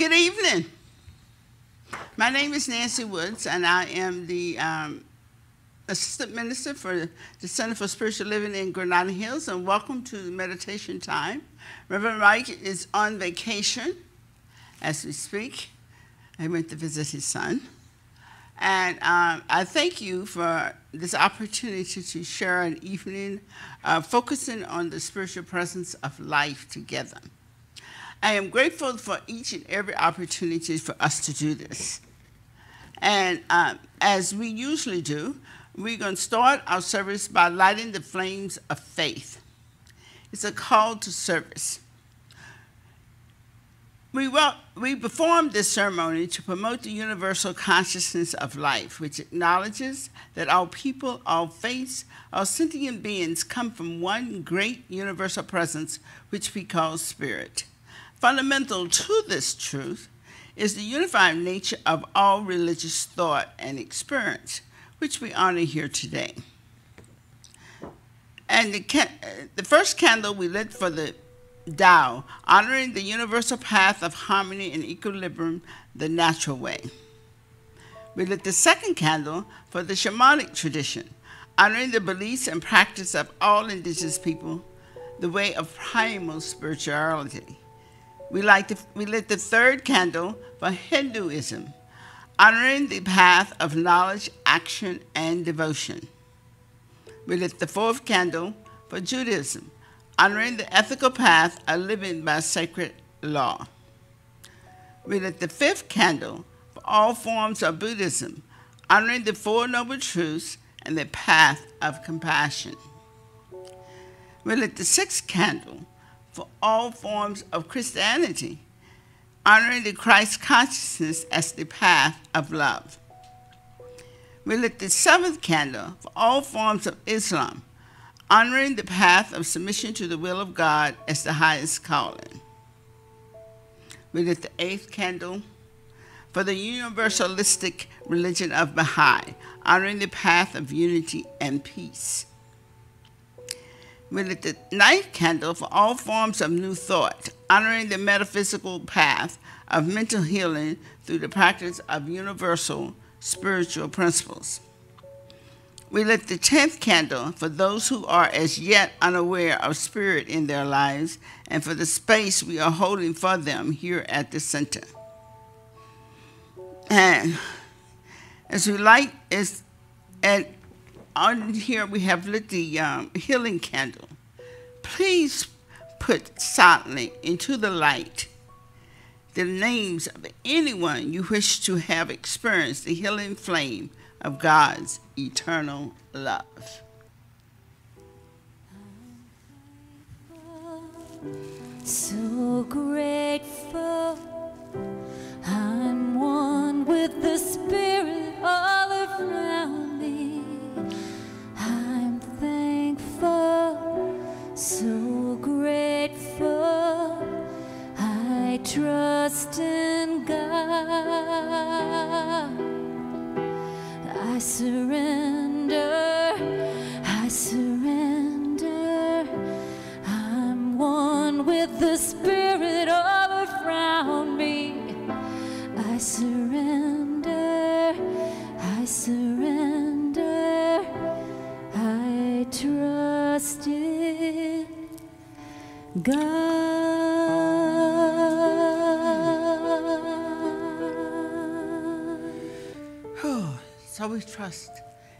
Good evening. My name is Nancy Woods, and I am the Assistant Minister for the Center for Spiritual Living in Granada Hills, and welcome to the meditation time. Reverend Mike is on vacation as we speak. He went to visit his son. And I thank you for this opportunity to share an evening focusing on the spiritual presence of life together. I am grateful for each and every opportunity for us to do this. And as we usually do, we're going to start our service by lighting the flames of faith. It's a call to service. We perform this ceremony to promote the universal consciousness of life, which acknowledges that all people, all faiths, all sentient beings come from one great universal presence, which we call spirit. Fundamental to this truth is the unified nature of all religious thought and experience, which we honor here today. And the first candle we lit for the Tao, honoring the universal path of harmony and equilibrium, the natural way. We lit the second candle for the shamanic tradition, honoring the beliefs and practice of all indigenous people, the way of primal spirituality. We lit the third candle for Hinduism, honoring the path of knowledge, action, and devotion. We lit the fourth candle for Judaism, honoring the ethical path of living by sacred law. We lit the fifth candle for all forms of Buddhism, honoring the Four Noble Truths and the path of compassion. We lit the sixth candle for all forms of Christianity, honoring the Christ consciousness as the path of love. We lit the seventh candle for all forms of Islam, honoring the path of submission to the will of God as the highest calling. We lit the eighth candle for the universalistic religion of Baha'i, honoring the path of unity and peace. We lit the ninth candle for all forms of new thought, honoring the metaphysical path of mental healing through the practice of universal spiritual principles. We lit the 10th candle for those who are as yet unaware of spirit in their lives and for the space we are holding for them here at the center. And as we light, on here we have lit the healing candle. Please put silently into the light the names of anyone you wish to have experienced the healing flame of God's eternal love. So grateful, I'm one with the Spirit all around me. I'm thankful, so grateful, I trust in God. I surrender, I'm one with the Spirit all around me. I surrender, I trust in God. So we trust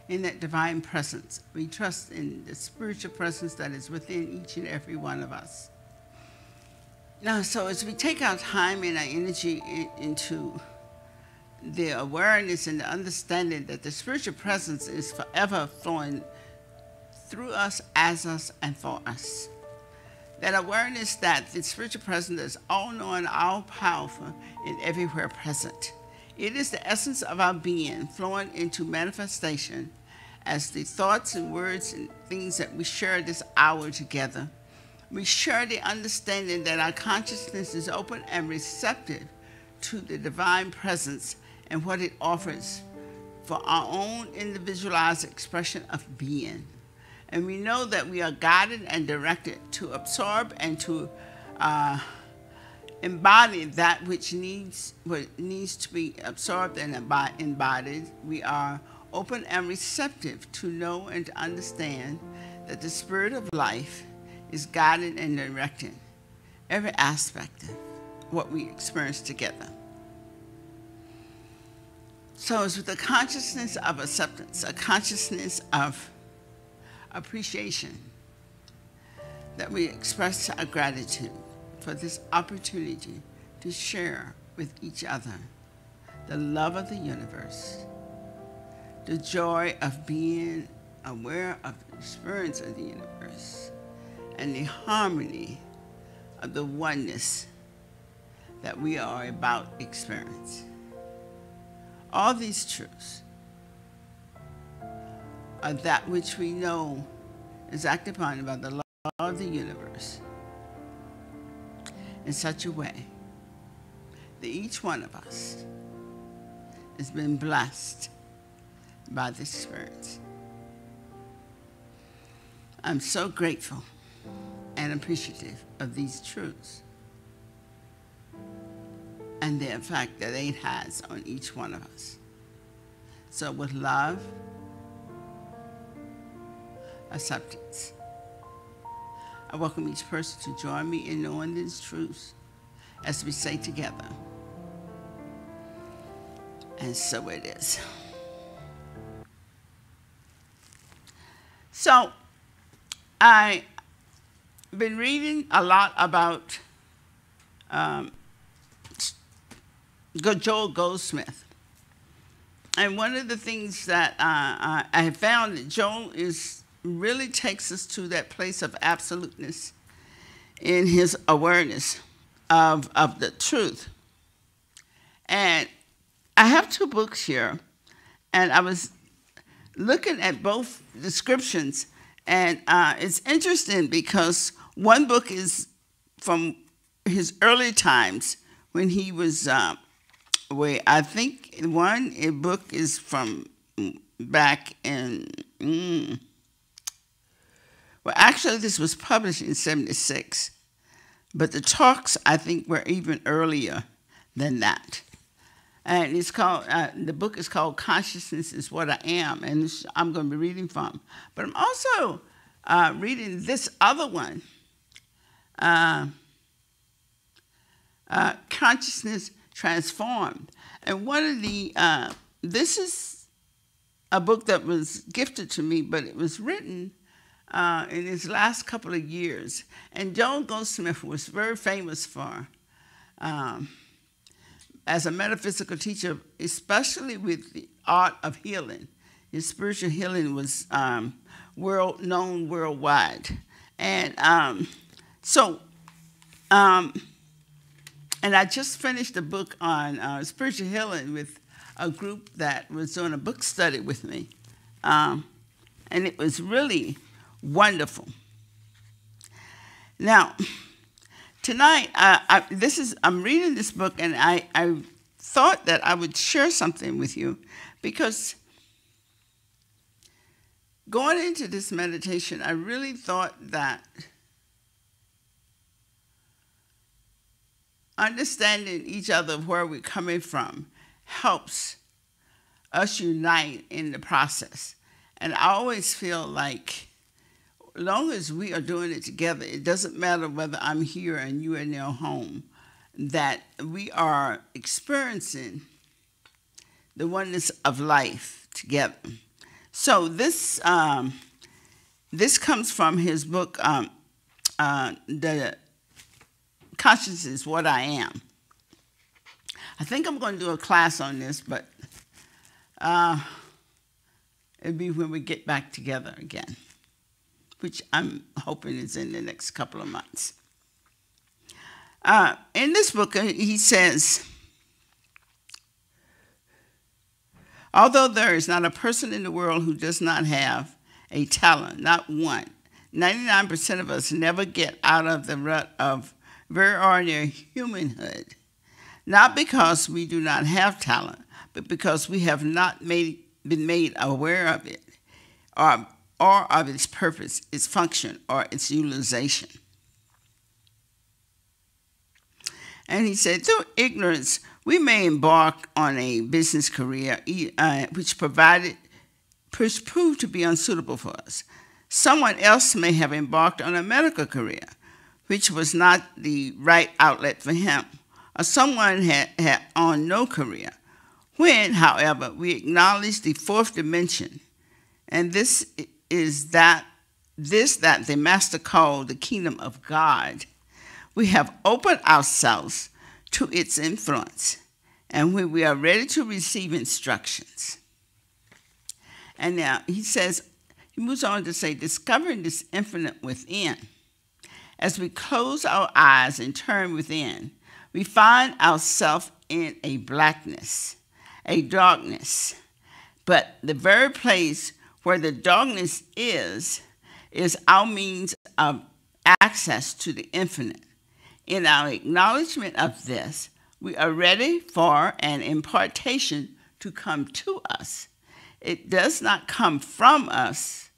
in that divine presence. We trust in the spiritual presence that is within each and every one of us. Now, so as we take our time and our energy into the awareness and the understanding that the spiritual presence is forever flowing through us, as us, and for us. That awareness that the spiritual presence is all-knowing, all-powerful, and everywhere present. It is the essence of our being flowing into manifestation as the thoughts and words and things that we share this hour together. We share the understanding that our consciousness is open and receptive to the divine presence and what it offers for our own individualized expression of being. And we know that we are guided and directed to absorb and to embody that which needs to be absorbed and embodied. We are open and receptive to know and to understand that the spirit of life is guiding and directing every aspect of what we experience together. So it's with a consciousness of acceptance, a consciousness of appreciation, that we express our gratitude for this opportunity to share with each other the love of the universe, the joy of being aware of the experience of the universe, and the harmony of the oneness that we are about to experience. All these truths are that which we know is acted upon by the law of the universe in such a way that each one of us has been blessed by this experience. I'm so grateful and appreciative of these truths and the effect that it has on each one of us. So with love, acceptance, I welcome each person to join me in knowing these truths as we say together, and so it is. So I've been reading a lot about Joel Goldsmith. And one of the things that I have found that Joel really takes us to that place of absoluteness in his awareness of the truth. And I have two books here, and I was looking at both descriptions, and it's interesting because one book is from his early times when he was I think one book is from back in, well, actually this was published in 1976, but the talks I think were even earlier than that. And it's called, the book is called Consciousness is What I Am, and I'm going to be reading from. But I'm also reading this other one, Consciousness Transformed. And one of the, this is a book that was gifted to me, but it was written in his last couple of years. And Joel Goldsmith was very famous for, as a metaphysical teacher, especially with the art of healing. His spiritual healing was known worldwide. And and I just finished a book on spiritual healing with a group that was doing a book study with me. And it was really wonderful. Now, tonight, I'm reading this book, and I thought that I would share something with you, because going into this meditation, I really thought that understanding each other, where we're coming from, helps us unite in the process. And I always feel like, as long as we are doing it together, it doesn't matter whether I'm here and you are in your home, that we are experiencing the oneness of life together. So this comes from his book, The Consciousness is What I Am. I think I'm going to do a class on this, but it'll be when we get back together again, which I'm hoping is in the next couple of months. In this book, he says, although there is not a person in the world who does not have a talent, not one, 99% of us never get out of the rut of very ordinary humanhood, not because we do not have talent, but because we have not been made aware of it, or of its purpose, its function, or its utilization. And he said, through ignorance, we may embark on a business career which proved to be unsuitable for us. Someone else may have embarked on a medical career, which was not the right outlet for him. Or someone had on no career. When, however, we acknowledge the fourth dimension, and this is that the Master called the kingdom of God, we have opened ourselves to its influence, and when we are ready to receive instructions. And now he moves on to say, discovering this infinite within. As we close our eyes and turn within, we find ourselves in a blackness, a darkness. But the very place where the darkness is our means of access to the infinite. In our acknowledgement of this, we are ready for an impartation to come to us. It does not come from us.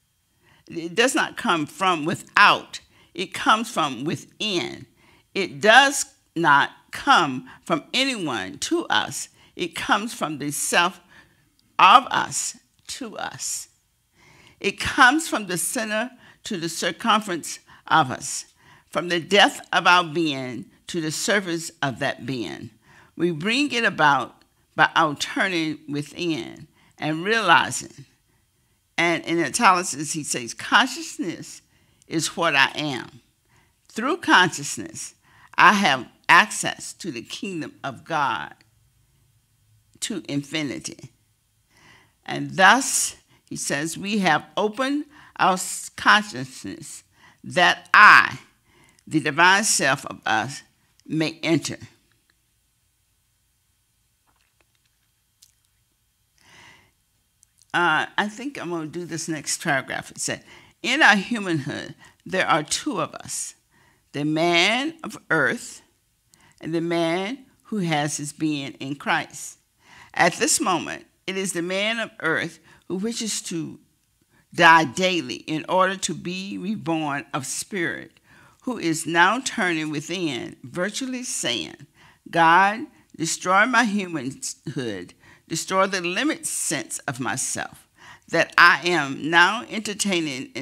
It does not come from without. It comes from within. It does not come from anyone to us. It comes from the self of us to us. It comes from the center to the circumference of us, from the depth of our being to the surface of that being. We bring it about by our turning within and realizing. And in italics, he says, consciousness is what I am. Through consciousness, I have access to the kingdom of God, to infinity. And thus, he says, we have opened our consciousness that I, the divine self of us, may enter. I think I'm going to do this next paragraph. It said, in our humanhood, there are two of us, the man of earth and the man who has his being in Christ. At this moment, it is the man of earth who wishes to die daily in order to be reborn of spirit, who is now turning within, virtually saying, God, destroy my humanhood, destroy the limit sense of myself that I am now entertaining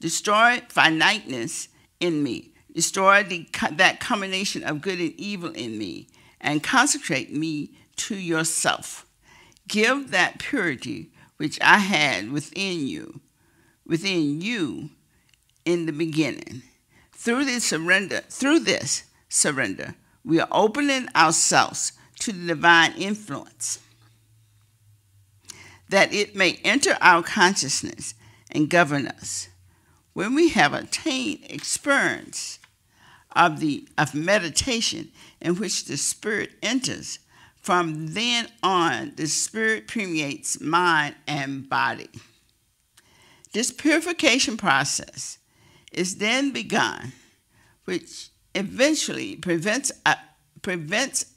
destroy finiteness in me, destroy that combination of good and evil in me, and consecrate me to yourself. Give that purity which I had within you in the beginning. Through this surrender, we are opening ourselves to the divine influence, that it may enter our consciousness and govern us. When we have attained experience of meditation in which the Spirit enters, from then on, the Spirit permeates mind and body. This purification process is then begun, which eventually prevents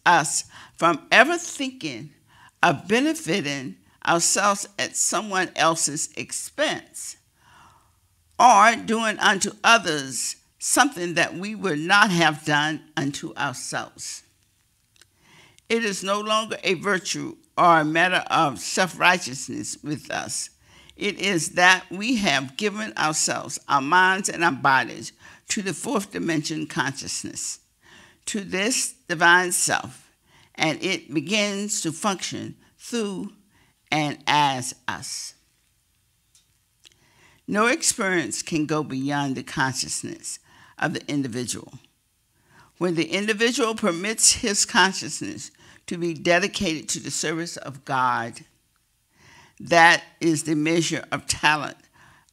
us from ever thinking of benefiting ourselves at someone else's expense, or doing unto others something that we would not have done unto ourselves. It is no longer a virtue or a matter of self-righteousness with us. It is that we have given ourselves, our minds and our bodies, to the fourth dimension consciousness, to this divine self, and it begins to function through and as us. No experience can go beyond the consciousness of the individual. When the individual permits his consciousness to be dedicated to the service of God, that is the measure of talent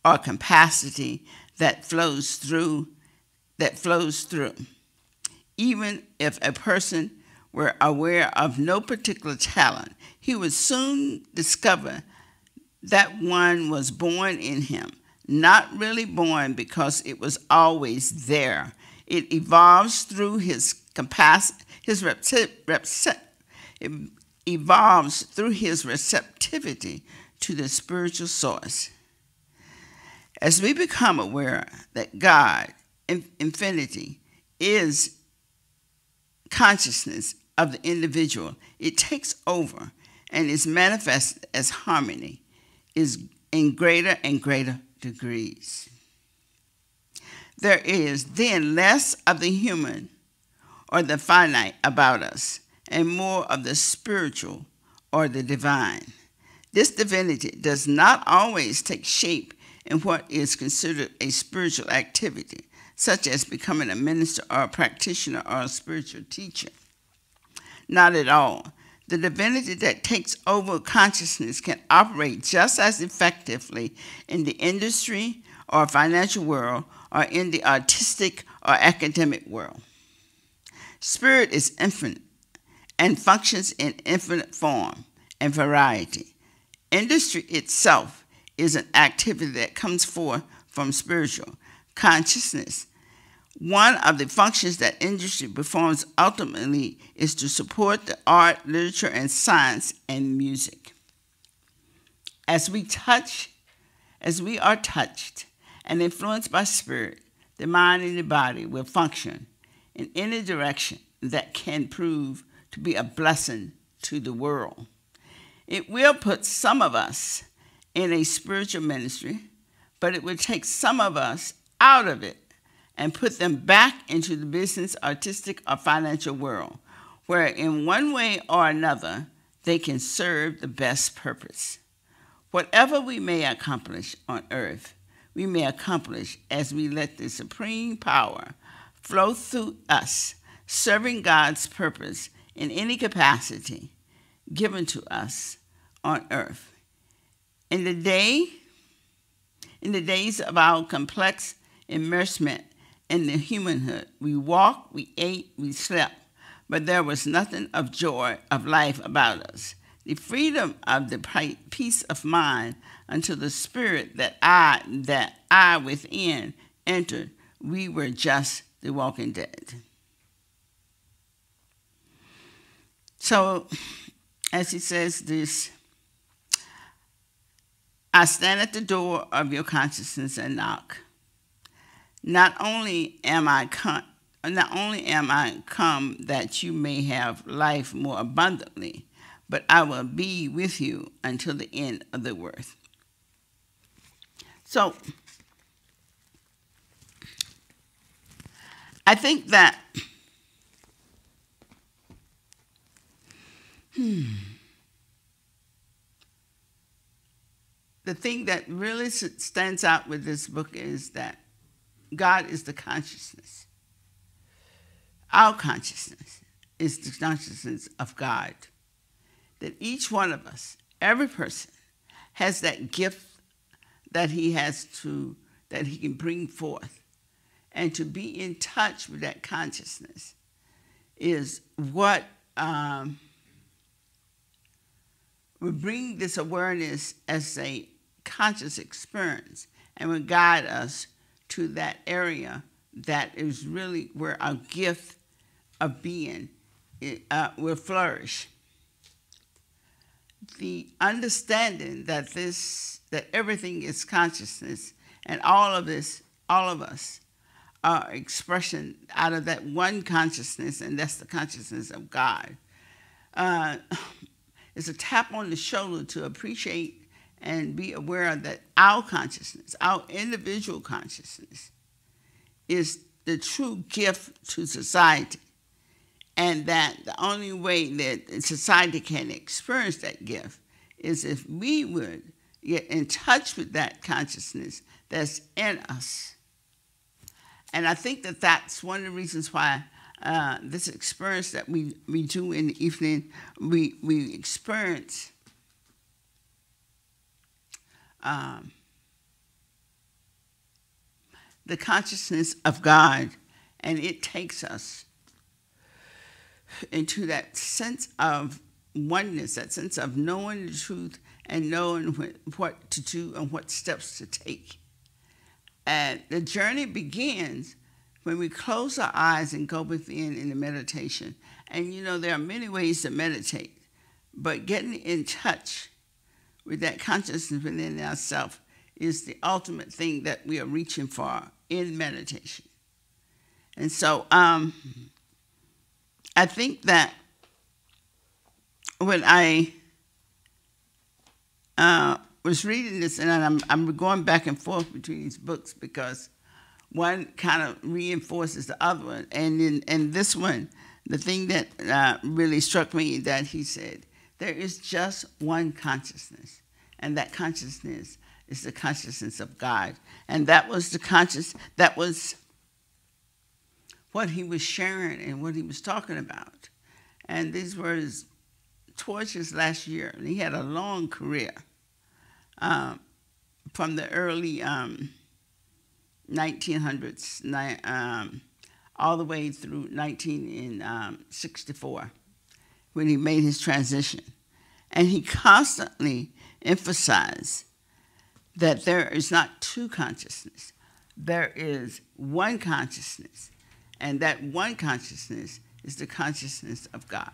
or capacity that flows through. Even if a person were aware of no particular talent, he would soon discover that one was born in him, not really born because it was always there. It evolves through his capacity, it evolves through his receptivity to the spiritual source. As we become aware that God, infinity, is conscilliousness of the individual. It takes over and is manifested as harmony is in greater and greater degrees. There is then less of the human or the finite about us and more of the spiritual or the divine. This divinity does not always take shape in what is considered a spiritual activity, such as becoming a minister or a practitioner or a spiritual teacher. Not at all. The divinity that takes over consciousness can operate just as effectively in the industry or financial world or in the artistic or academic world. Spirit is infinite and functions in infinite form and variety. Industry itself is an activity that comes forth from spiritual consciousness. One of the functions that industry performs ultimately is to support the art, literature, and science and music. As we are touched and influenced by spirit, the mind and the body will function in any direction that can prove to be a blessing to the world. It will put some of us in a spiritual ministry, but it will take some of us out of it and put them back into the business, artistic, or financial world, where in one way or another they can serve the best purpose. Whatever we may accomplish on earth, we may accomplish as we let the supreme power flow through us, serving God's purpose in any capacity given to us on earth. In the days of our complex immersement in the humanhood, we walked, we ate, we slept, but there was nothing of joy of life about us. The freedom of the peace of mind until the spirit that I within entered, we were just the walking dead. So, as he says this, I stand at the door of your consciousness and knock. Not only am I come that you may have life more abundantly, but I will be with you until the end of the earth. So, I think that the thing that really stands out with this book is that God is the consciousness. Our consciousness is the consciousness of God. That each one of us, every person, has that gift that he can bring forth. And to be in touch with that consciousness is what will bring this awareness as a conscious experience and will guide us to that area that is really where our gift of being will flourish. The understanding that everything is consciousness and all of us are expression out of that one consciousness, and that's the consciousness of God. It's a tap on the shoulder to appreciate and be aware that our consciousness, our individual consciousness, is the true gift to society. And that the only way that society can experience that gift is if we would get in touch with that consciousness that's in us. And I think that that's one of the reasons why this experience that we do in the evening, we experience the consciousness of God, and it takes us into that sense of oneness, that sense of knowing the truth and knowing what to do and what steps to take. And the journey begins when we close our eyes and go within in the meditation. And you know, there are many ways to meditate, but getting in touch with that consciousness within ourselves is the ultimate thing that we are reaching for in meditation. And so I think that when I was reading this, and I'm going back and forth between these books because one kind of reinforces the other one. And in this one, the thing that really struck me that he said, there is just one consciousness, and that consciousness is the consciousness of God. And that was that was what he was sharing and what he was talking about. And these were towards his last year. And he had a long career from the early 1900s all the way through 1964 when he made his transition. And he constantly emphasized that there is not two consciousnesses. There is one consciousness, and that one consciousness is the consciousness of God.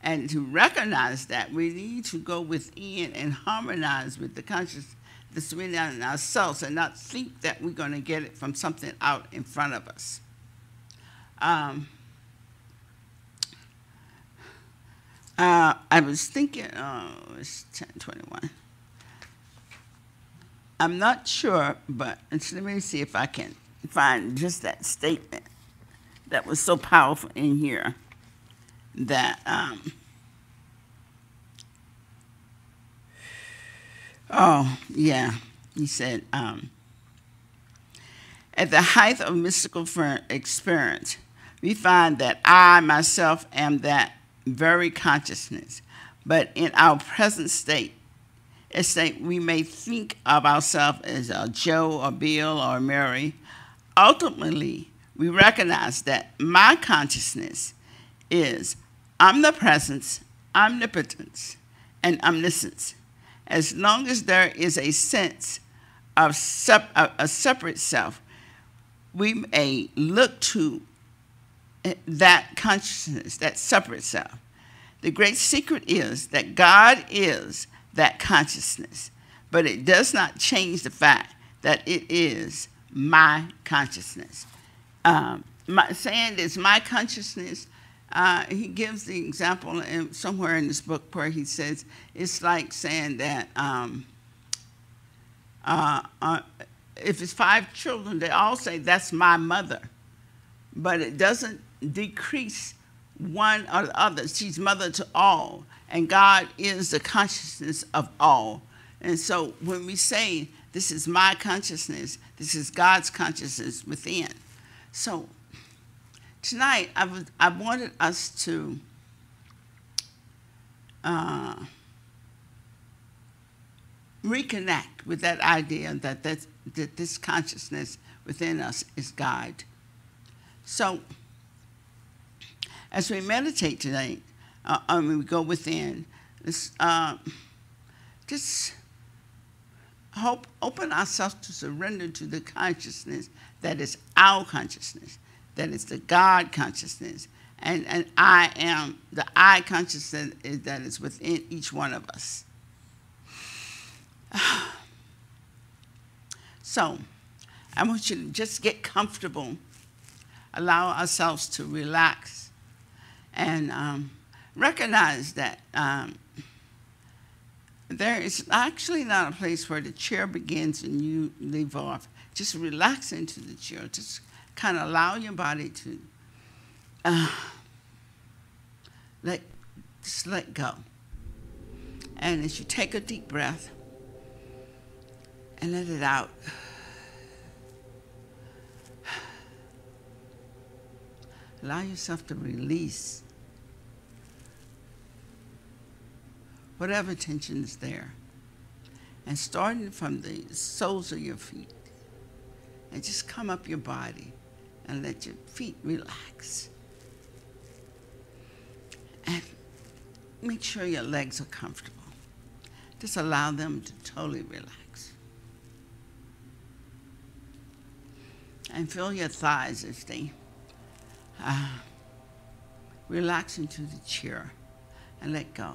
And to recognize that, we need to go within and harmonize with the consciousness that's within ourselves and not think that we're going to get it from something out in front of us. I was thinking, it's 10:21. I'm not sure, but let me see if I can find just that statement that was so powerful in here that, oh, yeah, he said, at the height of mystical experience, we find that I myself am that very consciousness, but in our present state, we may think of ourselves as a Joe or Bill or Mary. Ultimately, we recognize that my consciousness is omnipresence, omnipotence, and omniscience. As long as there is a sense of a separate self, we may look to that consciousness, that separate self. The great secret is that God is that consciousness, but it does not change the fact that it is my consciousness. Saying it's my consciousness, he gives the example somewhere in this book where he says it's like saying that if it's 5 children, they all say that's my mother, but it doesn't decrease one or the other. She's mother to all, and God is the consciousness of all. And so when we say this is my consciousness, this is God's consciousness within. So tonight I wanted us to reconnect with that idea that this consciousness within us is God. So as we meditate tonight, we go within, just open ourselves to surrender to the consciousness that is our consciousness, that is the God consciousness, and I am the I consciousness that is within each one of us. So I want you to just get comfortable, allow ourselves to relax, and recognize that there is actually not a place where the chair begins and you leave off. Just relax into the chair. Just kind of allow your body to let go. And as you take a deep breath and let it out, allow yourself to release whatever tension is there. And starting from the soles of your feet, and just come up your body and let your feet relax. And make sure your legs are comfortable. Just allow them to totally relax. And feel your thighs as they relax into the chair and let go.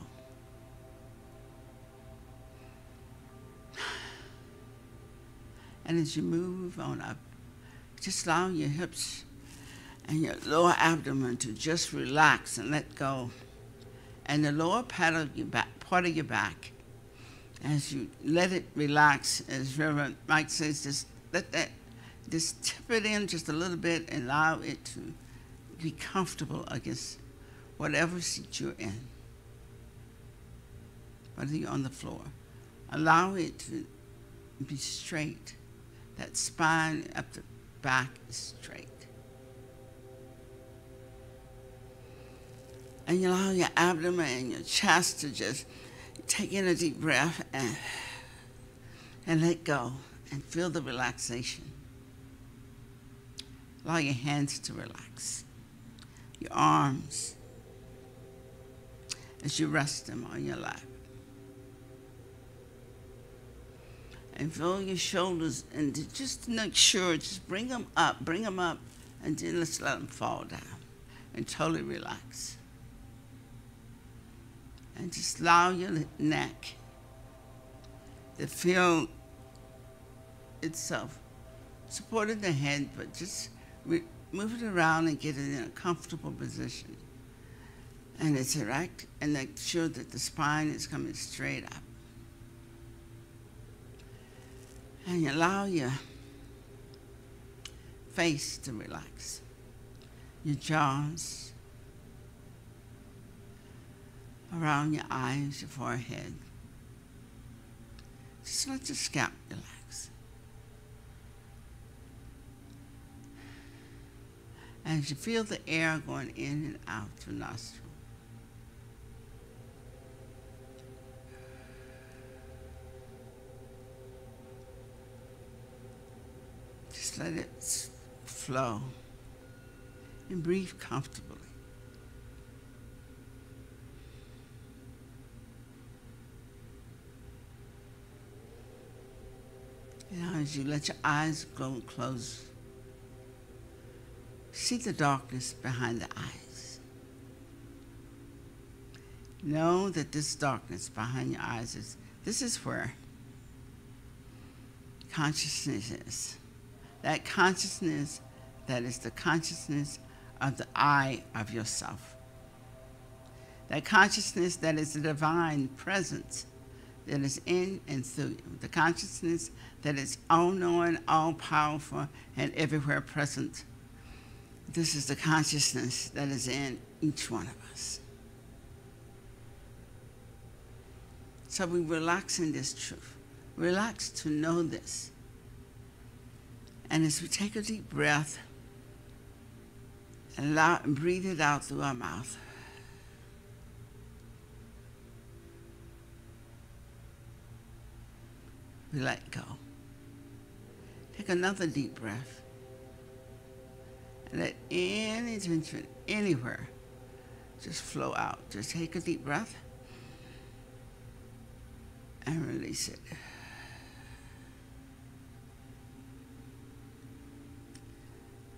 And as you move on up, just allow your hips and your lower abdomen to just relax and let go. And the lower part of your back, as you let it relax, as Reverend Mike says, just tip it in just a little bit and allow it to be comfortable against whatever seat you're in, whether you're on the floor. Allow it to be straight. That spine up the back is straight. And you allow your abdomen and your chest to just take in a deep breath and let go and feel the relaxation. Allow your hands to relax. Your arms as you rest them on your lap. And feel your shoulders, and just make sure, just bring them up, and then let's let them fall down and totally relax. And just allow your neck to feel itself supporting the head, but just move it around and get it in a comfortable position. And it's erect, and make sure that the spine is coming straight up. And you allow your face to relax, your jaws, around your eyes, your forehead. Just let your scalp relax. As you feel the air going in and out through nostril. Just let it flow and breathe comfortably. Now, as you let your eyes go and close, see the darkness behind the eyes. Know that this darkness behind your eyes this is where consciousness is. That consciousness, that is the consciousness of the I of yourself. That consciousness that is the divine presence that is in and through you. The consciousness that is all-knowing, all-powerful, and everywhere present. This is the consciousness that is in each one of us. So we relax in this truth. Relax to know this. And as we take a deep breath and breathe it out through our mouth, we let go. Take another deep breath. And let any tension anywhere just flow out. Just take a deep breath and release it.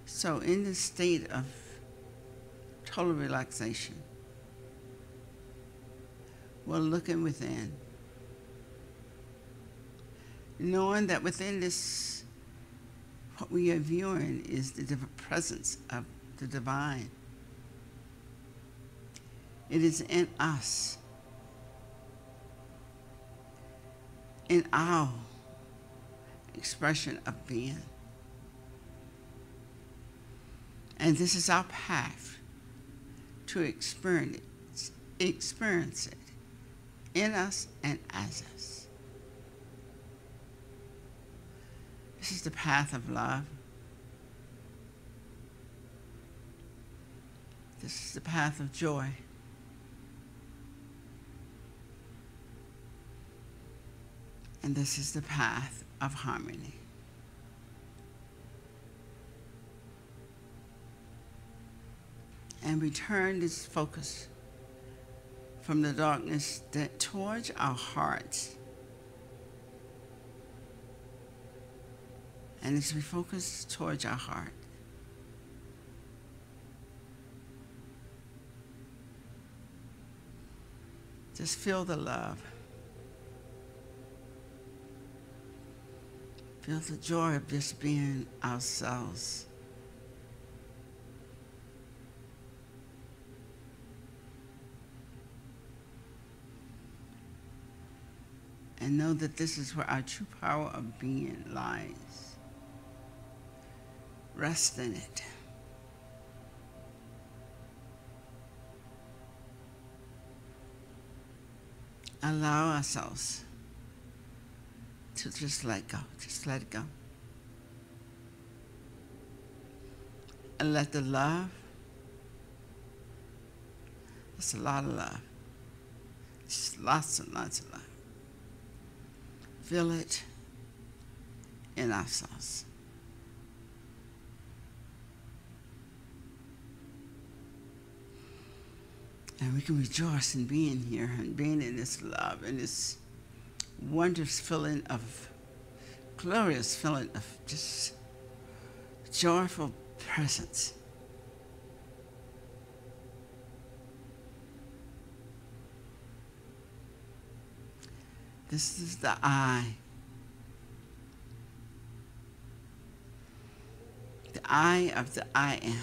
So in this state of total relaxation, we're looking within, knowing that within this, what we are viewing is the presence of the divine. It is in us, in our expression of being. And this is our path to experience it in us and as us. This is the path of love. This is the path of joy. And this is the path of harmony. And we turn this focus from the darkness towards our hearts. And as we focus towards our heart, just feel the love. Feel the joy of just being ourselves. And know that this is where our true power of being lies. Rest in it. Allow ourselves to just let go. Just let it go. And let the love, it's a lot of love, just lots and lots of love, feel it in ourselves. And we can rejoice in being here and being in this love and this wondrous feeling of, glorious feeling of just joyful presence. This is the I. The I of the I am.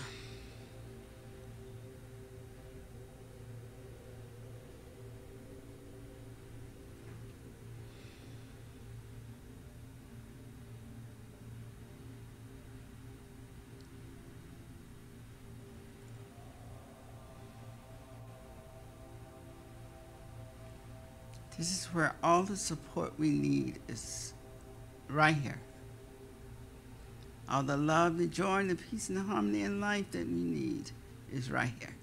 This is where all the support we need is right here. All the love, the joy, and the peace, and the harmony in life that we need is right here.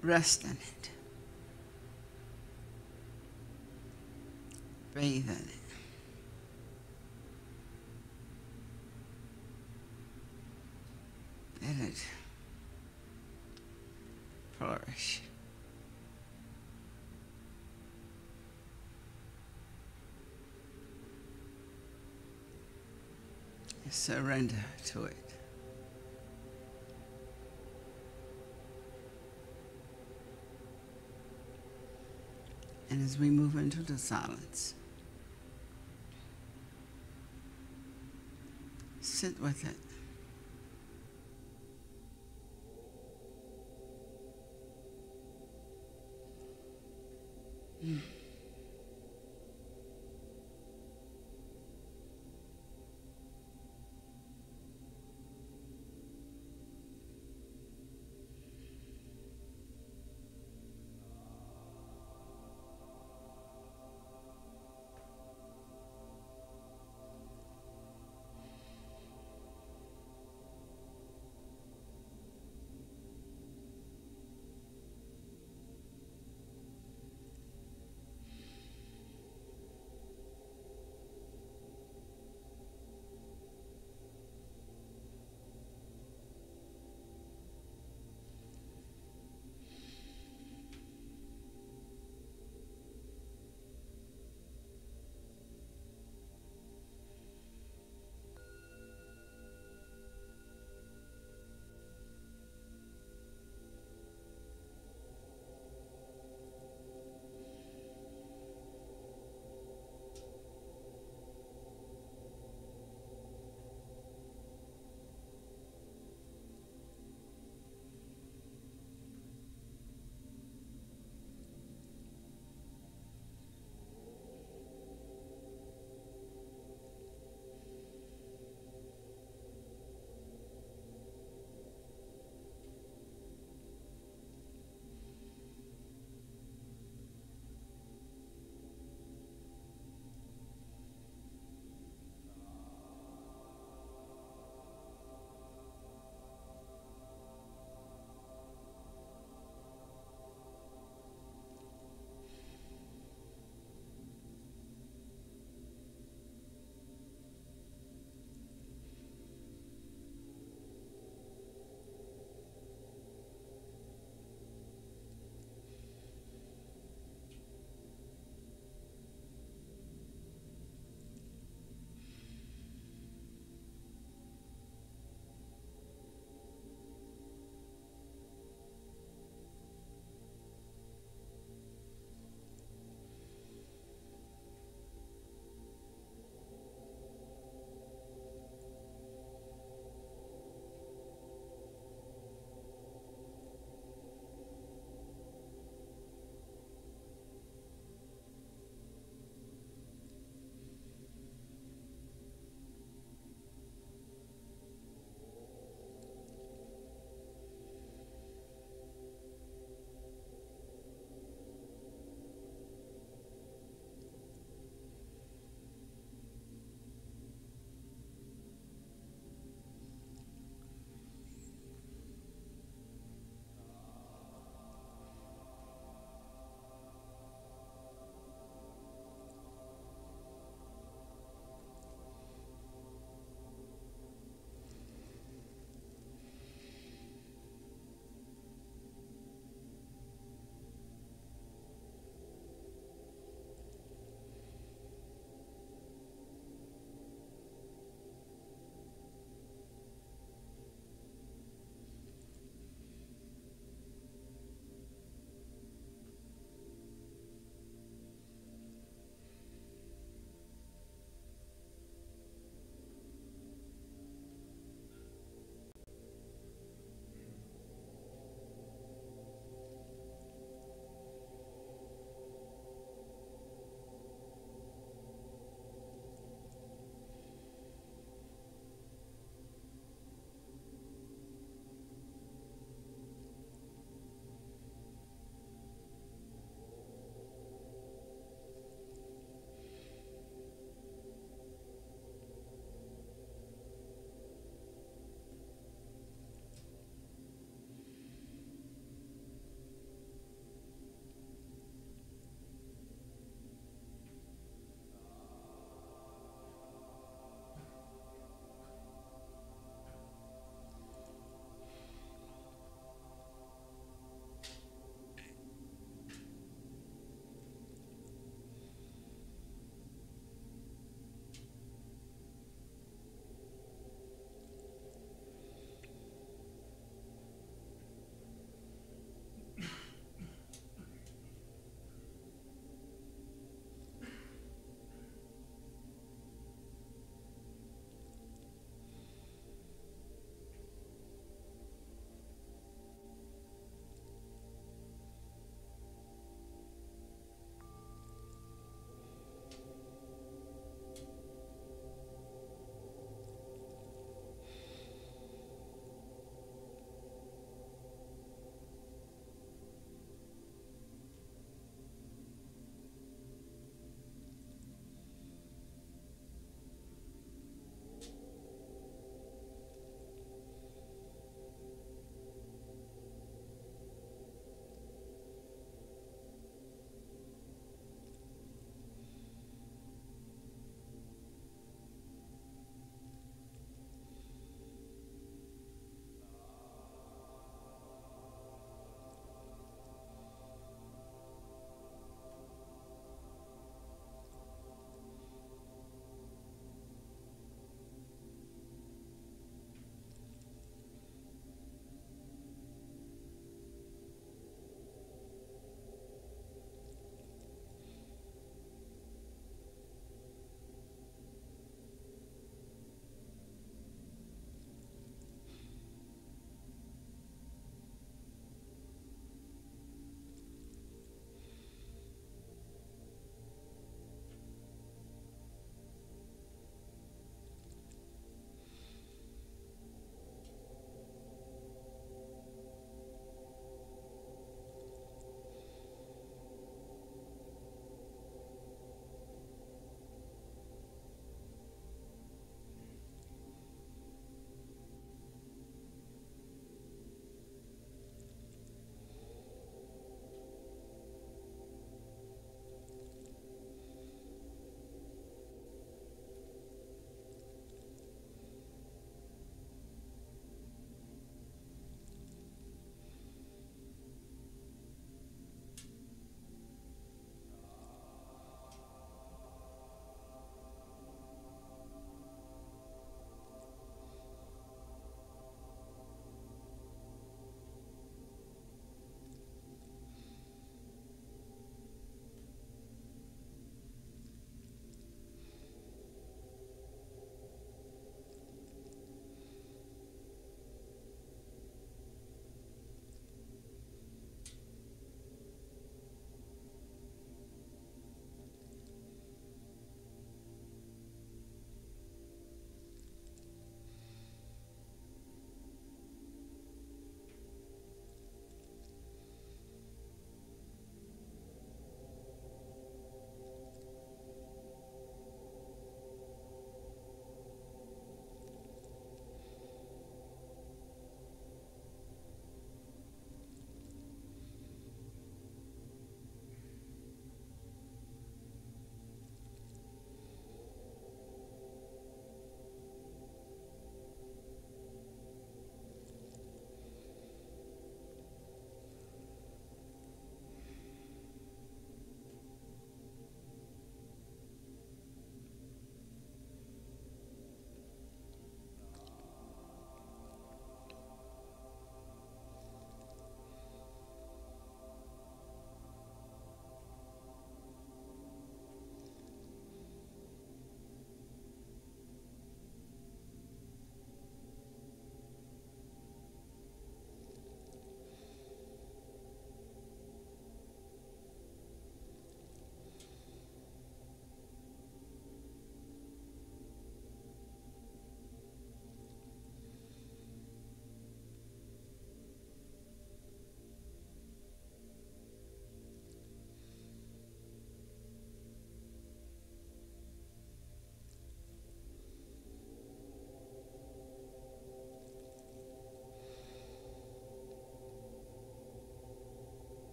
Rest in it. Bathe in it. Let it flourish. Surrender to it. And as we move into the silence, sit with it.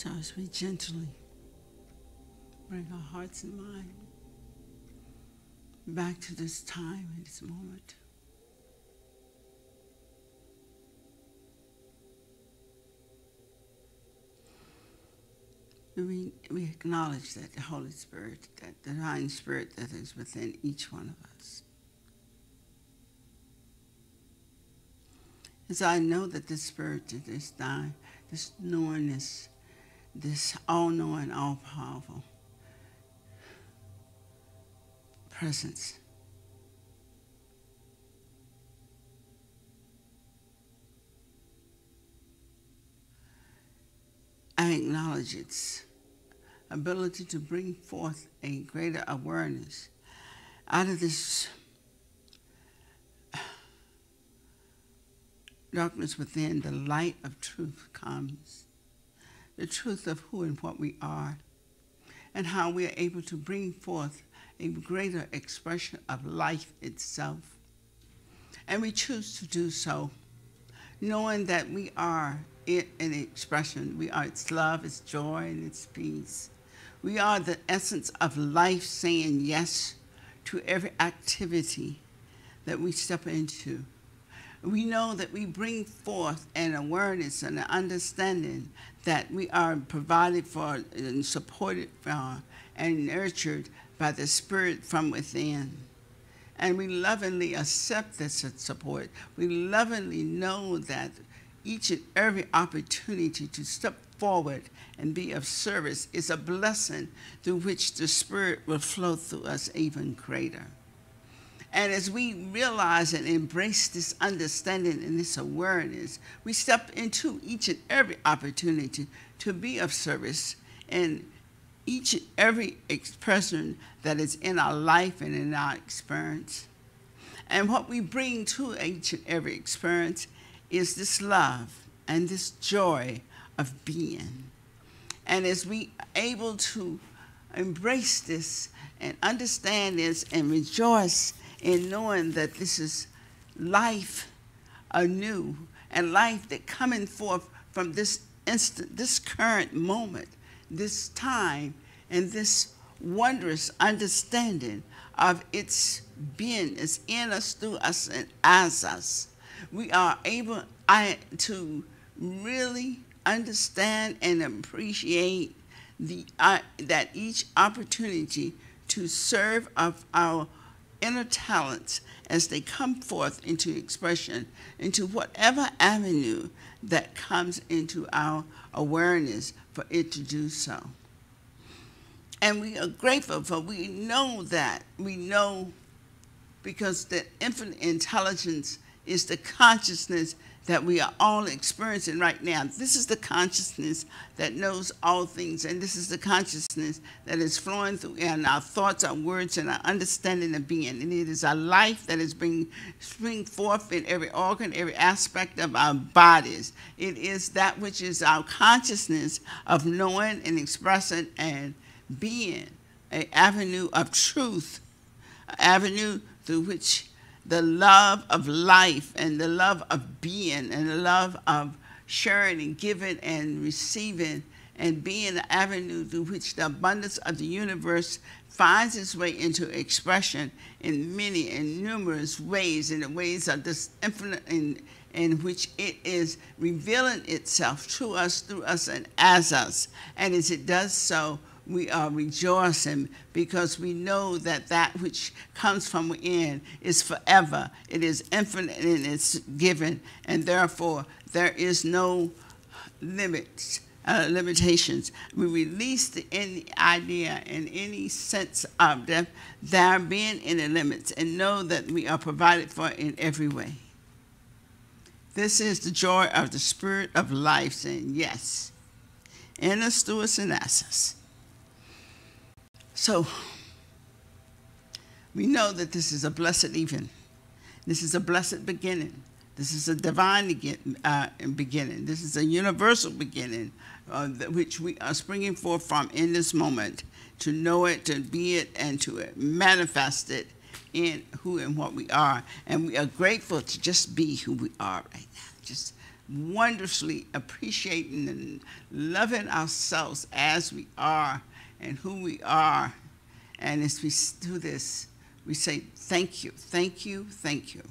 So as we gently bring our hearts and mind back to this time and this moment, we acknowledge that the Holy Spirit, that divine spirit that is within each one of us. As I know that this spirit, this knowingness, this all-knowing, all-powerful presence I acknowledge its ability to bring forth a greater awareness out of this darkness within. The light of truth comes, the truth of who and what we are, and how we are able to bring forth a greater expression of life itself. And we choose to do so, knowing that we are an expression. We are its love, its joy, and its peace. We are the essence of life, saying yes to every activity that we step into. We know that we bring forth an awareness and an understanding that we are provided for and supported for and nurtured by the Spirit from within. And we lovingly accept this support. We lovingly know that each and every opportunity to step forward and be of service is a blessing through which the Spirit will flow through us even greater. And as we realize and embrace this understanding and this awareness, we step into each and every opportunity to be of service in each and every expression that is in our life and in our experience. And what we bring to each and every experience is this love and this joy of being. And as we are able to embrace this and understand this and rejoice in knowing that this is life anew and life that coming forth from this instant, this current moment, this time, and this wondrous understanding of its being is in us, through us, and as us. We are able to really understand and appreciate that each opportunity to serve of our inner talents as they come forth into expression, into whatever avenue that comes into our awareness for it to do so. And we are grateful for, we know because the infinite intelligence is the consciousness that we are all experiencing right now. This is the consciousness that knows all things, and this is the consciousness that is flowing through in our thoughts, our words, and our understanding of being. And it is our life that is spring forth in every organ, every aspect of our bodies. It is that which is our consciousness of knowing and expressing and being, an avenue of truth, an avenue through which the love of life and the love of being and the love of sharing and giving and receiving and being the avenue through which the abundance of the universe finds its way into expression in many and numerous ways, in the ways of this infinite in which it is revealing itself to us, through us, and as us. And as it does so, we are rejoicing because we know that that which comes from within is forever. It is infinite in its given, and therefore there is no limitations. We release any idea and any sense of there being any limits, and know that we are provided for in every way. This is the joy of the Spirit of life saying yes in us, through us, and as us. So we know that this is a blessed even. This is a blessed beginning. This is a divine beginning. This is a universal beginning which we are springing forth from in this moment, to know it, to be it, and to manifest it in who and what we are. And we are grateful to just be who we are right now. Just wondrously appreciating and loving ourselves as we are and who we are. And as we do this, we say, thank you, thank you, thank you.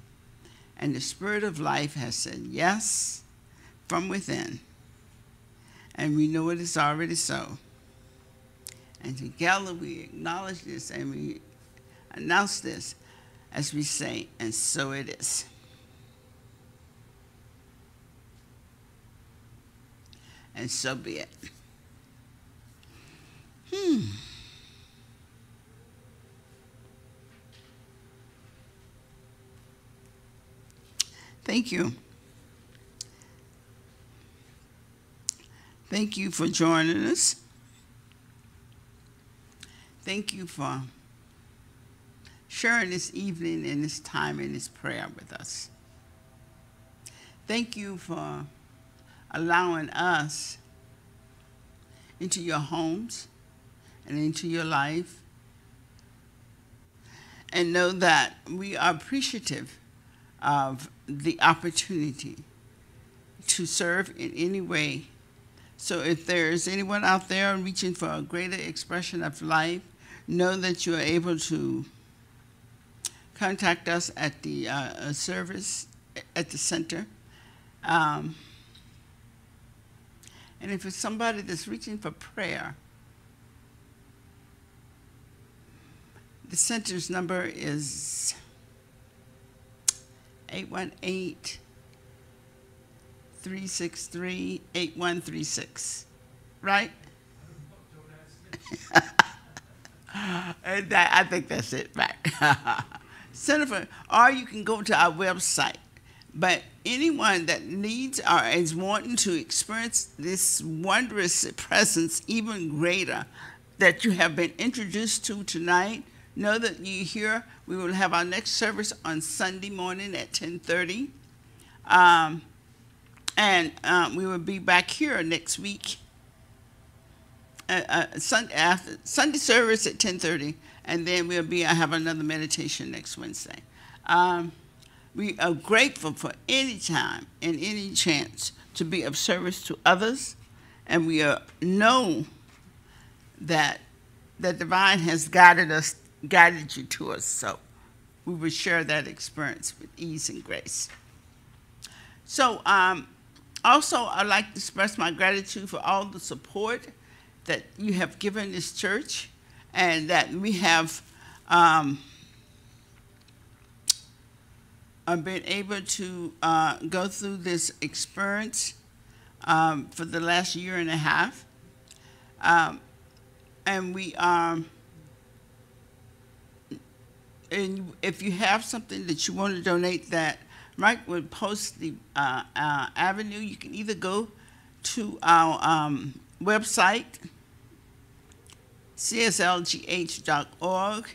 And the Spirit of life has said yes from within. And we know it is already so. And together we acknowledge this and we announce this as we say, and so it is. And so be it. Thank you. Thank you for joining us. Thank you for sharing this evening and this time and this prayer with us. Thank you for allowing us into your homes and into your life. And know that we are appreciative of the opportunity to serve in any way. So if there's anyone out there reaching for a greater expression of life, know that you are able to contact us at the service at the center. And if it's somebody that's reaching for prayer, the center's number is 818-363-8136, right? I think that's it, right? Center for, or you can go to our website. But anyone that needs or is wanting to experience this wondrous presence even greater that you have been introduced to tonight, know that you're here. We will have our next service on Sunday morning at 10:30. And we will be back here next week. Sunday service at 10:30, and then we'll have another meditation next Wednesday. We are grateful for any time and any chance to be of service to others, and we know that the divine has guided you to us, so we will share that experience with ease and grace. So also, I'd like to express my gratitude for all the support that you have given this church, and that we have been able to go through this experience for the last year and a half. And we and if you have something that you want to donate, that Mike would post the avenue. You can either go to our website, cslgh.org,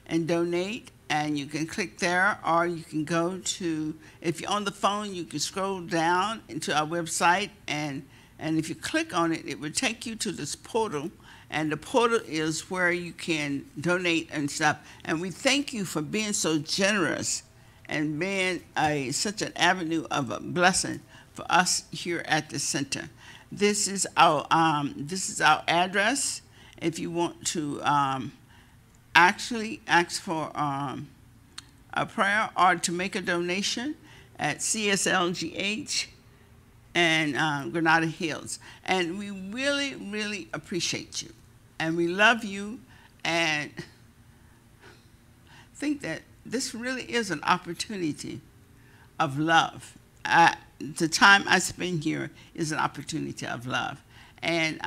and donate, and you can click there, or you can go to, if you're on the phone, you can scroll down into our website, and if you click on it, it will take you to this portal, and the portal is where you can donate and stuff. And we thank you for being so generous and being such an avenue of a blessing for us here at the center. This is our address. If you want to actually ask for a prayer or to make a donation at CSLGH and Granada Hills. And we really, really appreciate you. And we love you, and think that this really is an opportunity of love. The time I spend here is an opportunity of love. And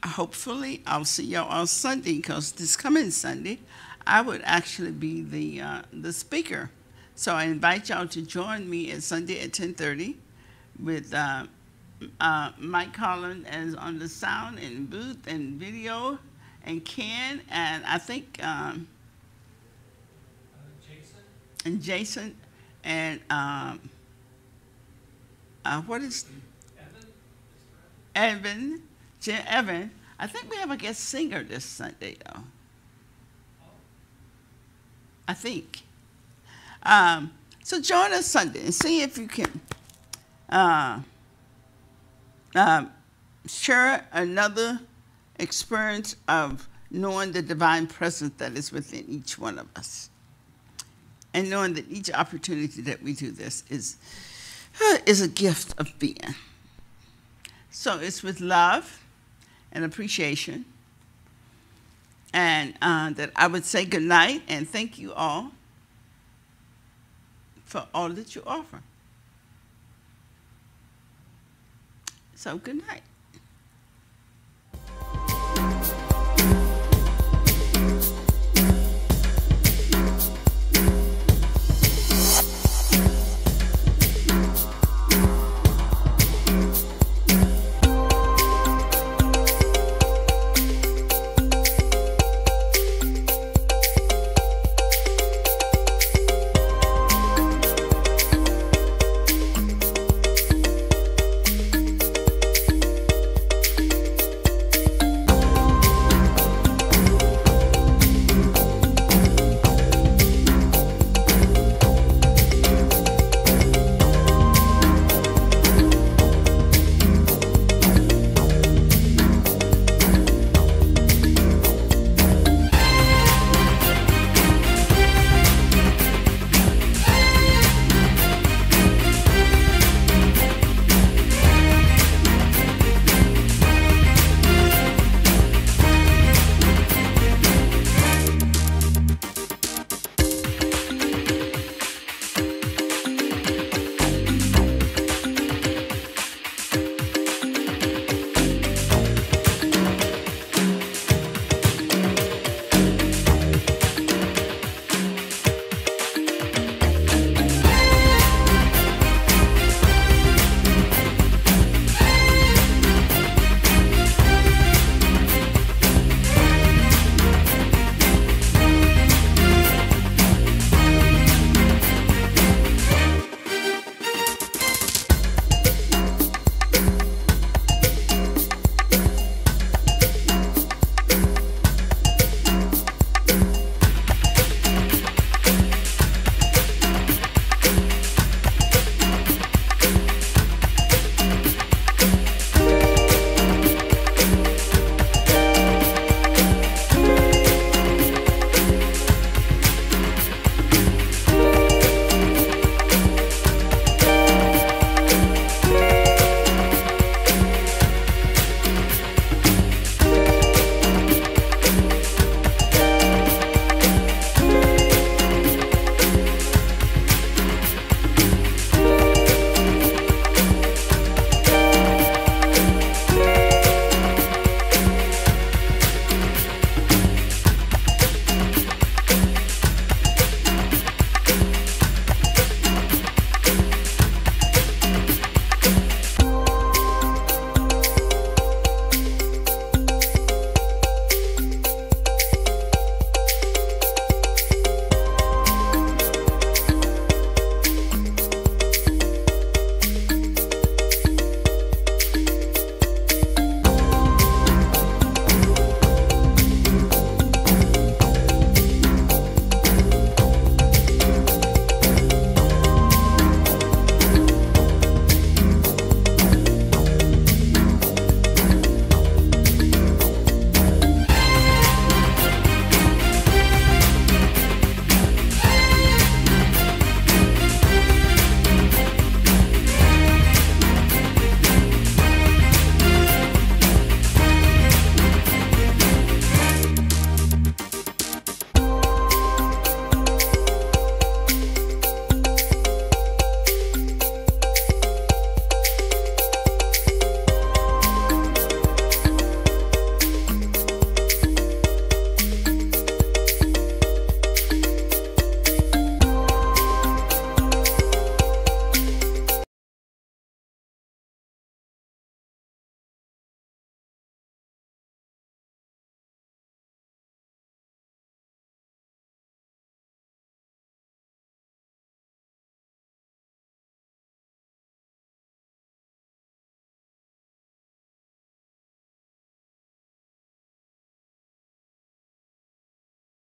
hopefully I'll see y'all on Sunday, because this coming Sunday I would actually be the speaker. So I invite y'all to join me at Sunday at 10:30 with Mike Collins as on the sound and booth and video, and Ken, and I think Jason, and what is Evan? Evan. I think we have a guest singer this Sunday, though. I think. So join us Sunday and see if you can share another experience of knowing the divine presence that is within each one of us. And knowing that each opportunity that we do this is a gift of being. So it's with love and appreciation. And that I would say good night and thank you all for all that you offer. So good night.